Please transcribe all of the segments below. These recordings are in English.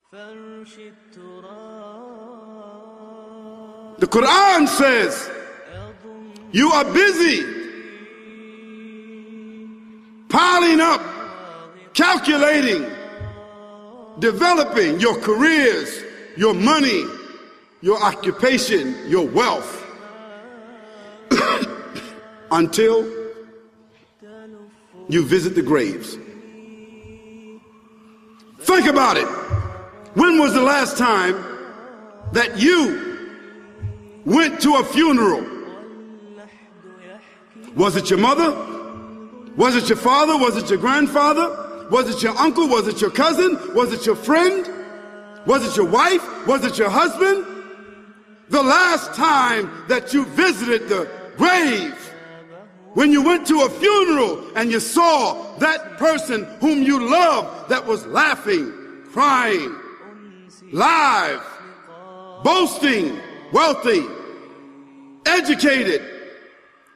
The Quran says you are busy piling up, calculating, developing your careers, your money, your occupation, your wealth until you visit the graves. Think about it. When was the last time that you went to a funeral? Was it your mother? Was it your father? Was it your grandfather? Was it your uncle? Was it your cousin? Was it your friend? Was it your wife? Was it your husband? The last time that you visited the grave, when you went to a funeral and you saw that person whom you loved that was laughing, crying, live, boasting, wealthy, educated,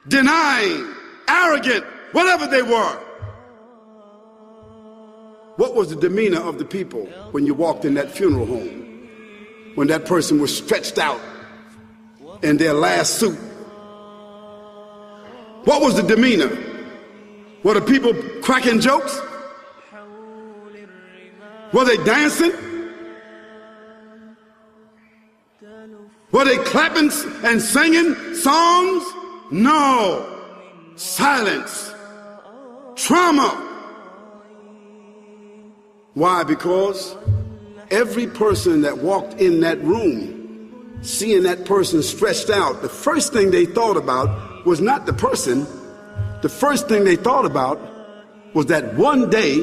denying, arrogant, whatever they were. What was the demeanor of the people when you walked in that funeral home? When that person was stretched out in their last suit? What was the demeanor? Were the people cracking jokes? Were they dancing? Were they clapping and singing songs? No. Silence. Trauma. Why? Because every person that walked in that room, seeing that person stretched out, the first thing they thought about was not the person. The first thing they thought about was that one day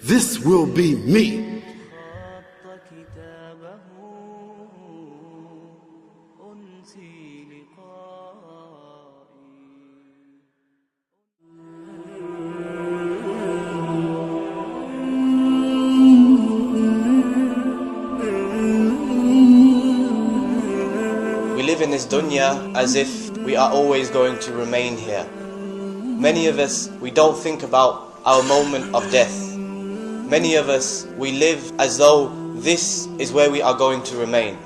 this will be me. We live in this dunya as if we are always going to remain here. Many of us, we don't think about our moment of death. Many of us, we live as though this is where we are going to remain.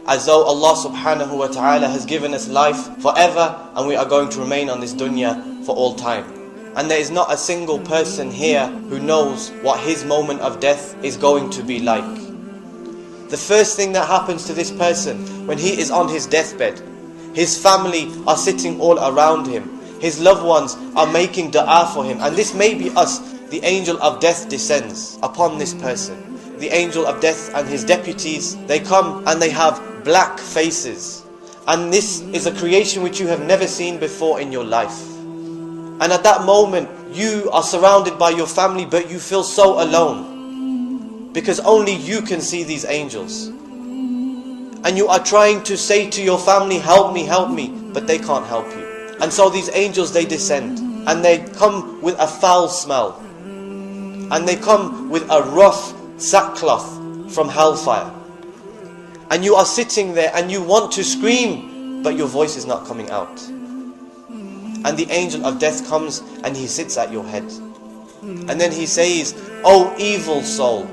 As though Allah subhanahu wa ta'ala has given us life forever and we are going to remain on this dunya for all time. And there is not a single person here who knows what his moment of death is going to be like. The first thing that happens to this person when he is on his deathbed, his family are sitting all around him. His loved ones are making dua for him. And this may be us. The angel of death descends upon this person. The angel of death and his deputies, they come and they have black faces. And this is a creation which you have never seen before in your life. And at that moment, you are surrounded by your family, but you feel so alone. Because only you can see these angels. And you are trying to say to your family, help me, but they can't help you. And so these angels, they descend. And they come with a foul smell. And they come with a rough sackcloth from hellfire. And you are sitting there and you want to scream, but your voice is not coming out. And the angel of death comes and he sits at your head. And then he says, "O evil soul,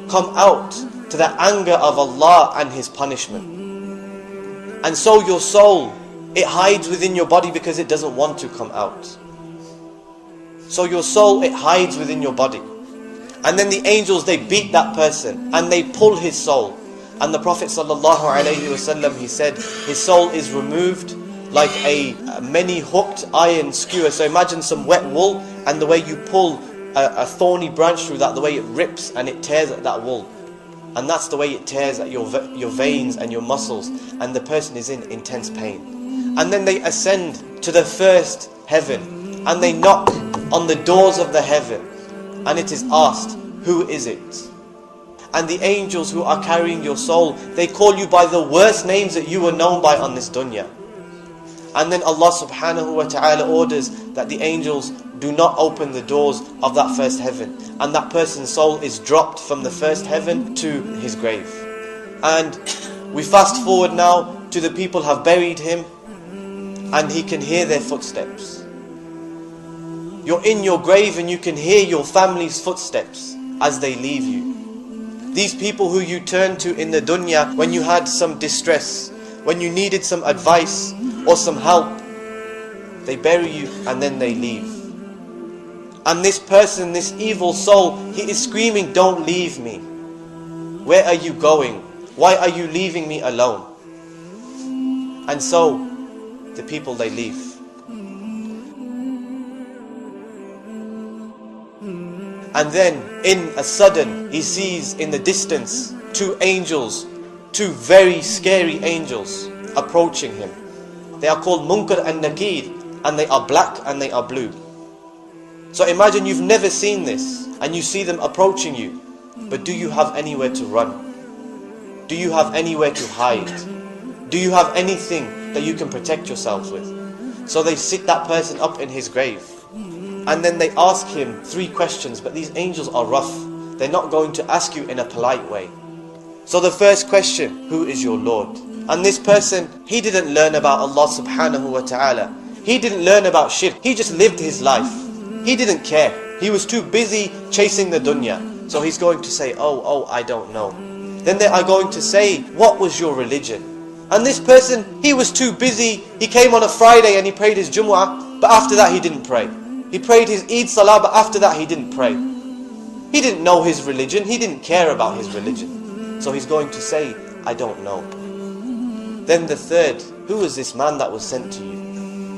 come out to the anger of Allah and His punishment." And so your soul, it hides within your body because it doesn't want to come out. So your soul, it hides within your body. And then the angels, they beat that person and they pull his soul. And the Prophet ﷺ, he said, his soul is removed like a many hooked iron skewer. So imagine some wet wool, and the way you pull a thorny branch through that, the way it rips and it tears at that wool. And that's the way it tears at your veins and your muscles. And the person is in intense pain. And then they ascend to the first heaven. And they knock on the doors of the heaven. And it is asked, who is it? And the angels who are carrying your soul, they call you by the worst names that you were known by on this dunya. And then Allah subhanahu wa ta'ala orders that the angels do not open the doors of that first heaven. And that person's soul is dropped from the first heaven to his grave. And we fast forward now to the people have buried him, and he can hear their footsteps. You're in your grave and you can hear your family's footsteps as they leave you. These people who you turned to in the dunya when you had some distress, when you needed some advice or some help, they bury you and then they leave. And this person, this evil soul, he is screaming, don't leave me. Where are you going? Why are you leaving me alone? And so, the people, they leave. And then, in a sudden, he sees in the distance two angels, two very scary angels approaching him. They are called Munkar and Nakir, and they are black and they are blue. So imagine you've never seen this, and you see them approaching you. But do you have anywhere to run? Do you have anywhere to hide? Do you have anything that you can protect yourselves with? So they sit that person up in his grave. And then they ask him 3 questions, but these angels are rough. They're not going to ask you in a polite way. So the first question, who is your Lord? And this person, he didn't learn about Allah subhanahu wa ta'ala. He didn't learn about shirk. He just lived his life. He didn't care. He was too busy chasing the dunya. So he's going to say, oh, I don't know. Then they are going to say, what was your religion? And this person, he was too busy. He came on a Friday and he prayed his Jumu'ah, but after that he didn't pray. He prayed his Eid Salah, but after that he didn't pray. He didn't know his religion. He didn't care about his religion. So he's going to say, I don't know. Then the third, who was this man that was sent to you?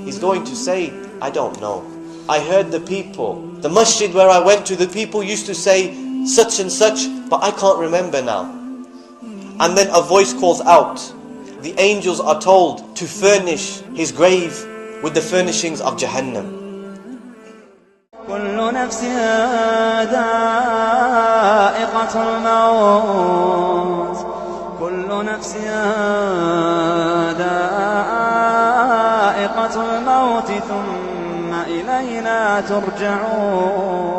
He's going to say, I don't know. I heard the people, the masjid where I went to, the people used to say such and such, but I can't remember now. And then a voice calls out. The angels are told to furnish his grave with the furnishings of Jahannam. كل نفس ذائقة الموت كل نفس ذائقة الموت ثم إلينا ترجعون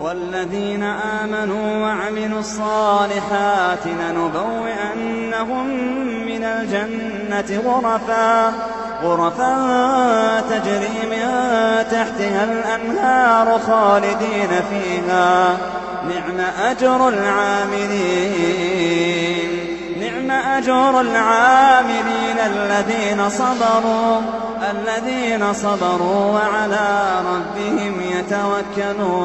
والذين آمنوا وعملوا الصالحات لنبوئنهم من الجنة غرفا تجري من تحتها الأنهار خالدين فيها نعم أجر العاملين الذين صبروا وعلى ربهم يتوكلون